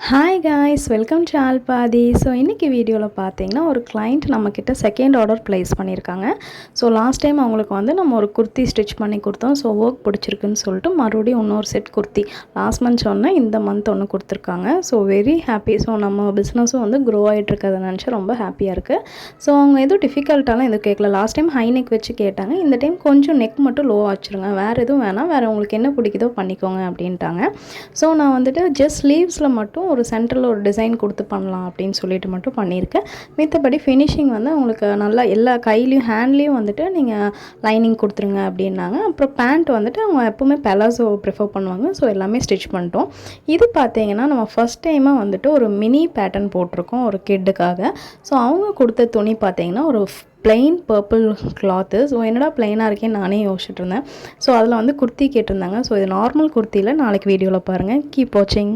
Hi guys, welcome to Alpathi. So இன்றைக்கி வீடியோவில் பார்த்தீங்கன்னா ஒரு கிளைண்ட் நம்மக்கிட்ட செகண்ட் ஆர்டர் ப்ளேஸ் பண்ணியிருக்காங்க. ஸோ லாஸ்ட் டைம் அவங்களுக்கு வந்து நம்ம ஒரு குர்த்தி ஸ்டிச் பண்ணி கொடுத்தோம். ஸோ ஒர்க் பிடிச்சிருக்குன்னு சொல்லிட்டு மறுபடியும் இன்னொரு செட் குர்த்தி லாஸ்ட் மந்த் சொன்னேன், இந்த மந்த் ஒன்று கொடுத்துருக்காங்க. So very happy. ஸோ நம்ம பிஸ்னஸும் வந்து க்ரோ ஆகிட்டுருக்கதை நினச்சி ரொம்ப ஹாப்பியாக இருக்குது. ஸோ அவங்க எதுவும் டிஃபிகல்ட்டாலாம் எதுவும் கேட்கல. லாஸ்ட் டைம் ஹை நெக் வச்சு கேட்டாங்க. இந்த டைம் கொஞ்சம் நெக் மட்டும் லோ வச்சுருங்க, வேறு எதுவும் வேணாம், வேறு உங்களுக்கு என்ன பிடிக்குதோ பண்ணிக்கோங்க அப்படின்ட்டாங்க. ஸோ நான் வந்துட்டு ஜஸ்ட் ஸ்லீவ்ஸில் மட்டும் ஒரு சென்டரில் ஒரு டிசைன் கொடுத்து பண்ணலாம் அப்படின்னு சொல்லிட்டு மட்டும் பண்ணியிருக்கேன். மித்தபடி ஃபினிஷிங் வந்து அவங்களுக்கு நல்லா எல்லா கையிலையும் ஹேண்ட்லேயும் வந்துட்டு நீங்கள் லைனிங் கொடுத்துருங்க அப்படின்னாங்க. அப்புறம் பேண்ட் வந்துட்டு அவங்க எப்போவுமே பெலாசோ ப்ரிஃபர் பண்ணுவாங்க. ஸோ எல்லாமே ஸ்டிச் பண்ணிட்டோம். இது பார்த்தீங்கன்னா நம்ம ஃபஸ்ட் டைமாக வந்துட்டு ஒரு மினி பேட்டர்ன் போட்டிருக்கோம் ஒரு கிட்டுக்காக. ஸோ அவங்க கொடுத்த துணி பார்த்தீங்கன்னா ஒரு பிளெயின் பர்பிள் கிளாத்து. ஸோ என்னடா பிளெயினாக இருக்கேன்னு நானே யோசிச்சுட்டு இருந்தேன். ஸோ அதில் வந்து குர்த்தி கேட்டிருந்தாங்க. ஸோ இது நார்மல் குர்த்தியில் நாளைக்கு வீடியோவில் பாருங்கள். கீப் வாட்சிங்.